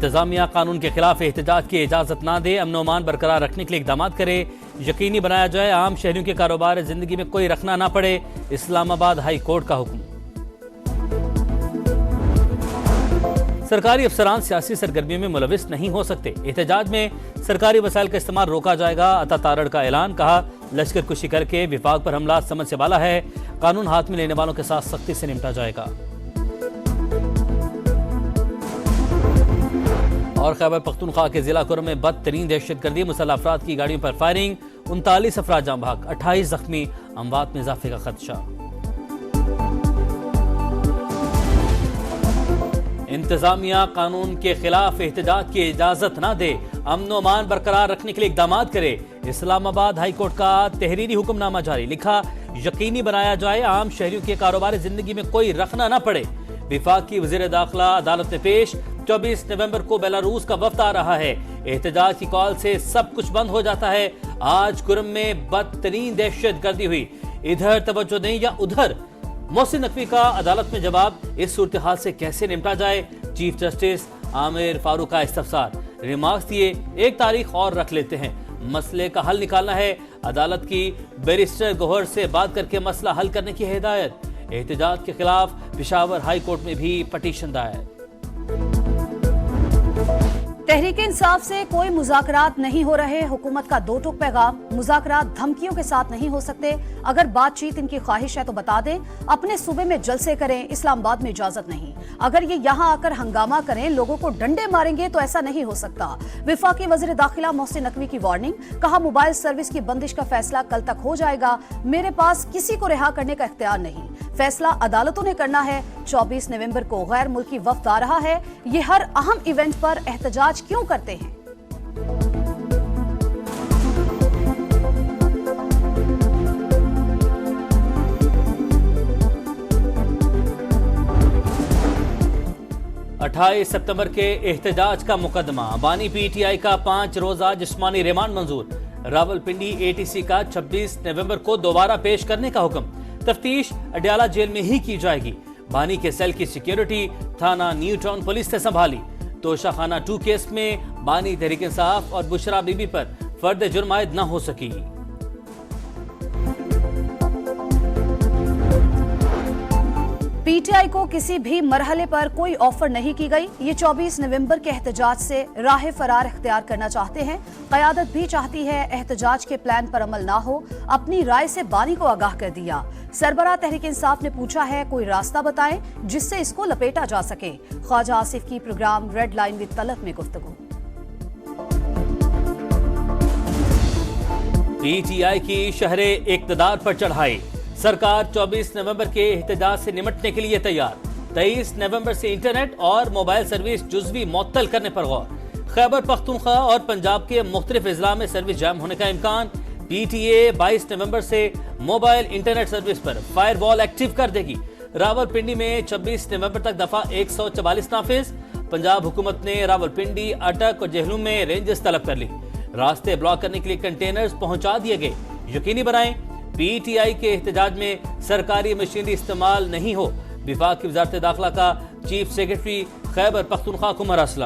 انتظامیہ قانون کے خلاف احتجاج کی اجازت نہ دے، امن و امان برقرار رکھنے کے لیے اقدامات کرے، یقینی بنایا جائے عام شہریوں کے کاروبار زندگی میں کوئی رکھنا نہ پڑے، اسلام آباد ہائی کورٹ کا حکم۔ سرکاری افسران سیاسی سرگرمیوں میں ملوث نہیں ہو سکتے، احتجاج میں سرکاری وسائل کا استعمال روکا جائے گا، عطا تارڑ کا اعلان، کہا لشکر کشی کر کے وفاق پر حملہ سمجھ سے بالا ہے، قانون ہاتھ میں لینے والوں کے ساتھ سختی سے نمٹا جائے گا۔ اور خیبر پختونخوا کے ضلع کرم میں بدترین دہشت گردی، مسلح افراد کی گاڑیوں پر فائرنگ، 39 افراد جاں بحق، 28 زخمی، اموات میں اضافے کا خدشہ۔ انتظامیہ قانون کے خلاف احتجاج کی اجازت نہ دے، امن و امان برقرار رکھنے کے لیے اقدامات کرے، اسلام آباد ہائی کورٹ کا تحریری حکم نامہ جاری، لکھا یقینی بنایا جائے عام شہریوں کے کاروبار زندگی میں کوئی رکھنا نہ پڑے۔ وفاق کی وزیر داخلہ عدالت میں پیش، 24 نومبر کو بیلاروس کا وفد آ رہا ہے، احتجاج کی کال سے سب کچھ بند ہو جاتا ہے، آج کرم میں بدترین دہشت گردی ہوئی، ادھر توجہ دیں یا ادھر، محسن نقوی کا عدالت میں جواب، اس صورتحال سے کیسے نمٹا جائے، چیف جسٹس عامر فاروق کا استفسار، ریمارکس دیے ایک تاریخ اور رکھ لیتے ہیں، مسئلے کا حل نکالنا ہے، عدالت کی بیرسٹر گوہر سے بات کر کے مسئلہ حل کرنے کی ہدایت، احتجاج کے خلاف پشاور ہائی کورٹ میں بھی پٹیشن دائر۔ تحریک انصاف سے کوئی مذاکرات نہیں ہو رہے، حکومت کا دو ٹوک پیغام، مذاکرات دھمکیوں کے ساتھ نہیں ہو سکتے، اگر بات چیت ان کی خواہش ہے تو بتا دیں، اپنے صوبے میں جلسے کریں، اسلام آباد میں اجازت نہیں، اگر یہ یہاں آ کر ہنگامہ کریں، لوگوں کو ڈنڈے ماریں گے تو ایسا نہیں ہو سکتا۔ وفاقی وزیر داخلہ محسن نقوی کی وارننگ، کہا موبائل سروس کی بندش کا فیصلہ کل تک ہو جائے گا، میرے پاس کسی کو رہا کرنے کا اختیار نہیں، فیصلہ عدالتوں نے کرنا ہے، 24 نومبر کو غیر ملکی وفد آ رہا ہے، یہ ہر اہم ایونٹ پر احتجاج کیوں کرتے ہیں؟ اٹھائیس ستمبر کے احتجاج کا مقدمہ، بانی پی ٹی آئی کا 5 روزہ جسمانی ریمانڈ منظور، راولپنڈی اے ٹی سی کا 26 نومبر کو دوبارہ پیش کرنے کا حکم، تفتیش اڈیالہ جیل میں ہی کی جائے گی، بانی کے سیل کی سیکیورٹی تھانہ نیو ٹاؤن پولیس نے سنبھالی، توشہ خانہ 2 کیس میں بانی تحریک انصاف اور بشرا بی بی پر فرد جرم عائد نہ ہو سکی۔ پی ٹی آئی کو کسی بھی مرحلے پر کوئی آفر نہیں کی گئی، یہ 24 نومبر کے احتجاج سے راہ فرار اختیار کرنا چاہتے ہیں، قیادت بھی چاہتی ہے احتجاج کے پلان پر عمل نہ ہو، اپنی رائے سے بانی کو آگاہ کر دیا، سربراہ تحریک انصاف نے پوچھا ہے کوئی راستہ بتائیں جس سے اس کو لپیٹا جا سکے، خواجہ آصف کی programme red line with Talat میں گفتگو۔ پی ٹی آئی کی شہر اقتدار پر چڑھائی، سرکار 24 نومبر کے احتجاج سے نمٹنے کے لیے تیار، 23 نومبر سے انٹرنیٹ اور موبائل سروس جزوی معطل کرنے پر غور، خیبر پختونخوا اور پنجاب کے مختلف اضلاع میں سروس جام ہونے کا امکان، پی ٹی اے 22 نومبر سے موبائل انٹرنیٹ سروس پر فائر وال ایکٹیو کر دے گی، راولپنڈی میں 26 نومبر تک دفعہ 144 نافذ، پنجاب حکومت نے راولپنڈی، اٹک اور جہلم میں رینجز طلب کر لی، راستے بلاک کرنے کے لیے کنٹینرز پہنچا دیے گئے، یقینی بنائیں پی ٹی آئی کے احتجاج میں سرکاری مشینری استعمال نہیں ہو، وفاق کی وزارت داخلہ کا چیف سیکرٹری خیبر پختونخوا کو مراسلہ۔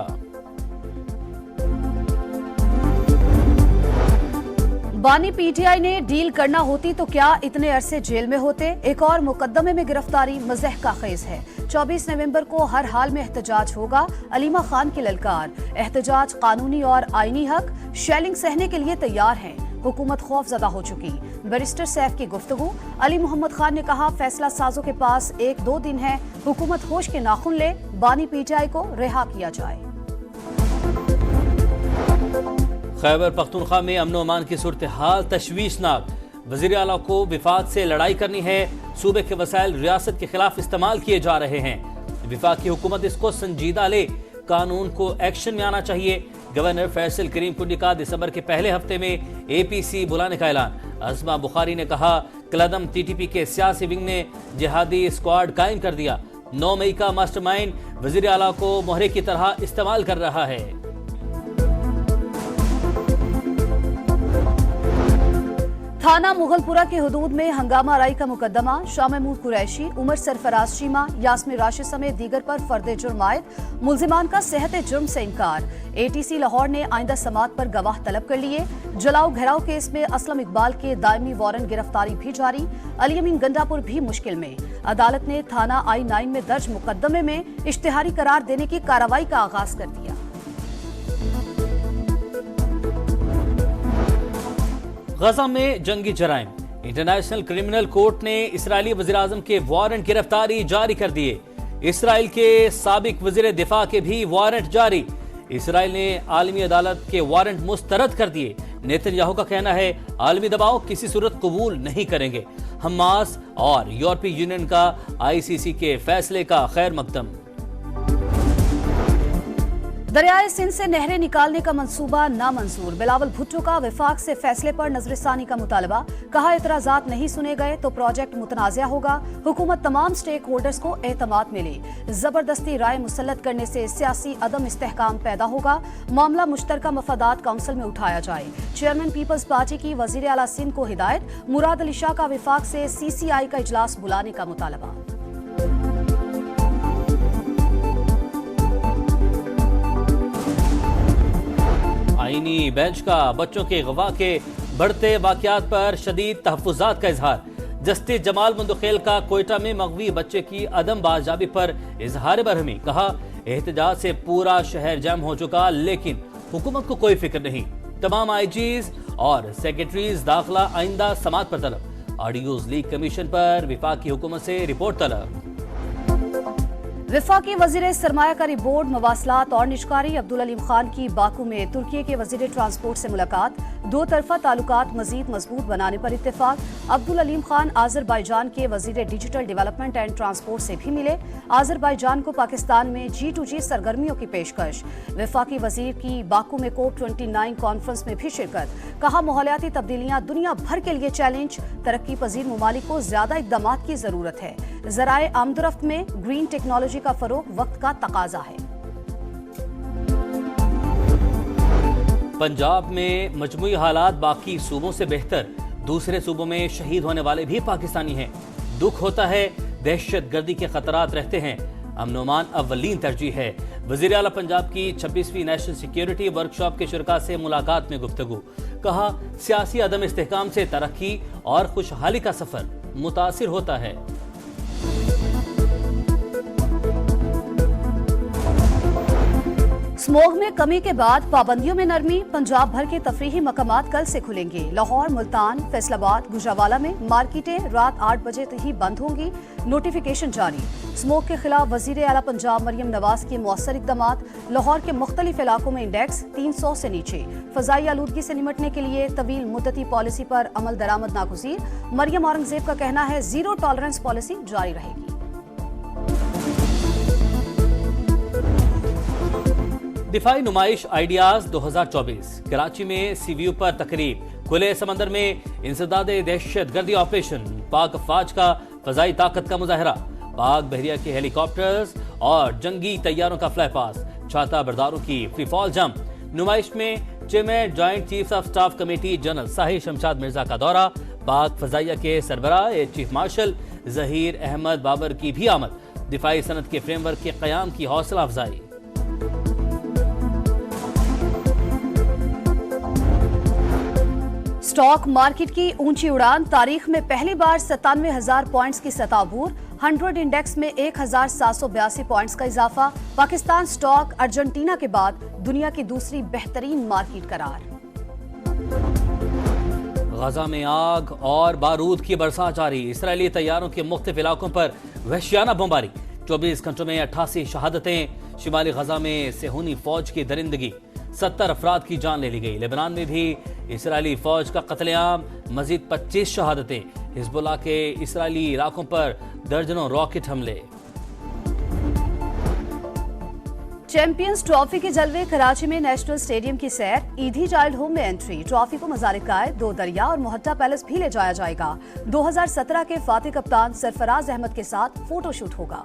بانی پی ٹی آئی نے ڈیل کرنا ہوتی تو کیا اتنے عرصے جیل میں ہوتے، ایک اور مقدمے میں گرفتاری مزاح کا خیز ہے، 24 نومبر کو ہر حال میں احتجاج ہوگا، علیمہ خان کی للکار، احتجاج قانونی اور آئینی حق، شیلنگ سہنے کے لیے تیار ہیں، حکومت خوف زدہ ہو چکی، بیرسٹر سیف کی گفتگو، علی محمد خان نے کہا فیصلہ سازوں کے پاس 1-2 دن ہے، حکومت ہوش کے ناخن لے، بانی پی ٹی آئی کو رہا کیا جائے۔ خیبر پختونخوا میں امن و امان کی صورتحال تشویشناک، وزیر اعلیٰ کو وفاق سے لڑائی کرنی ہے، صوبے کے وسائل ریاست کے خلاف استعمال کیے جا رہے ہیں، وفاق کی حکومت اس کو سنجیدہ لے، قانون کو ایکشن میں آنا چاہیے، گورنر فیصل کریم کنڈی کا دسمبر کے پہلے ہفتے میں اے پی سی بلانے کا اعلان، عظمہ بخاری نے کہا کلدم ٹی ٹی پی کے سیاسی ونگ نے جہادی اسکواڈ قائم کر دیا، 9 مئی کا ماسٹر مائنڈ وزیر اعلیٰ کو مہرے کی طرح استعمال کر رہا ہے۔ थाना मुगलपुरा की हदूद में हंगामा आराई का मुकदमा। शाह महमूद कुरैशी, उमर सरफराज चीमा, यास्मीन राशिद समेत दीगर पर फर्द जुर्म आयद। मुल्जिमान का सेहत जुर्म से इनकार। एटीसी लाहौर ने आइंदा समात पर गवाह तलब कर लिए। जलाओ घेराव केस में असलम इकबाल के दायमी वारंट गिरफ्तारी भी जारी। अली अमीन गंडापुर भी मुश्किल में। अदालत ने थाना I-9 में दर्ज मुकदमे में इश्तिहारी करार देने की कार्रवाई का आगाज कर दिया। गजा में जंगी जराइम। इंटरनेशनल क्रिमिनल कोर्ट ने इसराइली वज़ीर-ए-आज़म के वारंट गिरफ्तारी जारी कर दिए। इसराइल के साबिक वज़ीर दिफा के भी वारंट जारी। इसराइल ने आलमी अदालत के वारंट मुस्तरद कर दिए। नेतन्याहू का कहना है आलमी दबाव किसी सूरत कबूल नहीं करेंगे। हमास और यूरोपीय यूनियन का ICC के फैसले का खैर मकदम। दरियाए सिंध से नहरें निकालने का मंसूबा नामंजूर। बिलावल भुट्टो का वफाक से फैसले पर नजरसानी का मुतालबा। कहा एतराजात नहीं सुने गए तो प्रोजेक्ट मुतनाज़ा होगा। हुकूमत तमाम स्टेक होल्डर्स को एतमाद मिले। जबरदस्ती राय मुसल्लत करने से सियासी अदम इस्तेहकाम पैदा होगा। मामला मुश्तरका मफादात काउंसिल में उठाया जाए। चेयरमैन पीपल्स पार्टी की वजीर आला सिंध को हिदायत। मुराद अली शाह का वफाक से CCI का इजलास बुलाने का मुतालबा। आईनी बेंच का बच्चों के गवाह के बढ़ते वाकयात पर शदीद तहफ़्फ़ुज़ात का इजहार। जस्टिस जमाल मुंदखेल का कोयटा में मगवी बच्चे की अदम बाजाबी पर इजहार बरहमी। कहा एहतजाज से पूरा शहर जैम हो चुका लेकिन हुकूमत को कोई फिक्र नहीं। तमाम IGs और सेक्रेटरीज दाखिला आइंदा समात पर तलब। ऑडियोज लीक कमीशन पर वफाकी हुकूमत से रिपोर्ट तलब। वफाकी वजीर सरमायाकारी बोर्ड मवासलात और निजकारी अब्दुल अलीम खान की बाकू में तुर्की के वजीर ट्रांसपोर्ट से मुलाकात। दो तरफा ताल्लुकात मजीद मजबूत बनाने पर इत्तेफाक। अब्दुल अलीम खान आज़रबाईजान के वजीर डिजिटल डेवलपमेंट एंड ट्रांसपोर्ट से भी मिले। आज़रबाईजान को पाकिस्तान में G2G सरगर्मियों की पेशकश। वफाकी वजीर की बाकू में COP29 कॉन्फ्रेंस में भी शिरकत। कहा माहौलियाती तब्दीलियां दुनिया भर के लिए चैलेंज। तरक्की पजीर ममालिक को ज्यादा इक़दामात की जरूरत है। ज़राए आमदरफ्त में ग्रीन टेक्नोलॉजी का फरोग वक्त का तकाजा है। पंजाब में मजमूई हालात बाकी सूबों से बेहतर। दूसरे सूबों में शहीद होने वाले भी पाकिस्तानी हैं। दुख होता है दहशत गर्दी के खतरात रहते हैं। अमन-ओ-अमान अव्वलीन तरजीह है। वज़ीर आला पंजाब की 26वीं नेशनल सिक्योरिटी वर्कशॉप के शुरका से मुलाकात में गुफ्तगू। कहा सियासी अदम इस्तेहकाम से तरक्की और खुशहाली का सफर मुतासिर होता है। स्मोग में कमी के बाद पाबंदियों में नरमी। पंजाब भर के तफरीही मकामात कल से खुलेंगे। लाहौर, मुल्तान, फैसलाबाद, गुजरावाला में मार्केटें रात 8 बजे ही बंद होंगी। नोटिफिकेशन जारी। स्मोग के खिलाफ वजीर आला पंजाब मरियम नवाज के मौसर इक़दामात। लाहौर के मुख्तलिफ इलाकों में इंडेक्स 300 से नीचे। फजाई आलूदगी से निमटने के लिए तवील मुद्दती पॉलिसी पर अमल दरामद नागुज़ीर। मरियम औरंगजेब का कहना है जीरो टॉलरेंस पॉलिसी जारी रहेगी। दिफाई नुमाइश आइडियाज 2024। कराची में CVU पर तकरीब। खुले समंदर में इंसदादे दहशत गर्दी ऑपरेशन। पाक अफवाज का फजाई ताकत का मुजाहरा। पाक बहरिया के हेलीकॉप्टर्स और जंगी तैयारों का फ्लाई पास। छाता बरदारों की फ्री फॉल जंप। नुमाइश में chairman joint chief of staff committee general Sahir Shamshad Mirza का दौरा। पाक फजाइया के सरबराह air chief marshal Zaheer Ahmed Babar की भी आमद। दिफाई सनत के फ्रेमवर्क के क़याम की हौसला अफजाई। स्टॉक मार्केट की ऊंची उड़ान। तारीख में पहली बार 97,000 पॉइंट्स की सतह अबूर। 100 इंडेक्स में 1,782 पॉइंट्स का इजाफा। पाकिस्तान स्टॉक अर्जेंटीना के बाद दुनिया की दूसरी बेहतरीन मार्केट करार। गजा में आग और बारूद की बरसात जारी। इसराइली तैयारों के मुख्तलिफ इलाकों पर वहशियाना बमबारी। 24 घंटों में 88 शहादतें। शिमाली गजा में सेहूनी फौज की दरिंदगी। 70 अफराद की जान ले ली गई। लेबनान में भी इसराइली फौज का कत्लेआम। मजीद 25 शहादतें। हिजबुल्लाह के इसराइली इलाकों पर दर्जनों रॉकेट हमले। चैंपियंस ट्रॉफी के जलवे। कराची में नेशनल स्टेडियम की सैर। ईदी चाइल्ड होम में एंट्री। ट्रॉफी को मज़ारिकाए, दो दरिया और मोहट्टा पैलेस भी ले जाया जाएगा। 2017 के फातिह कप्तान सरफराज अहमद के साथ फोटोशूट होगा।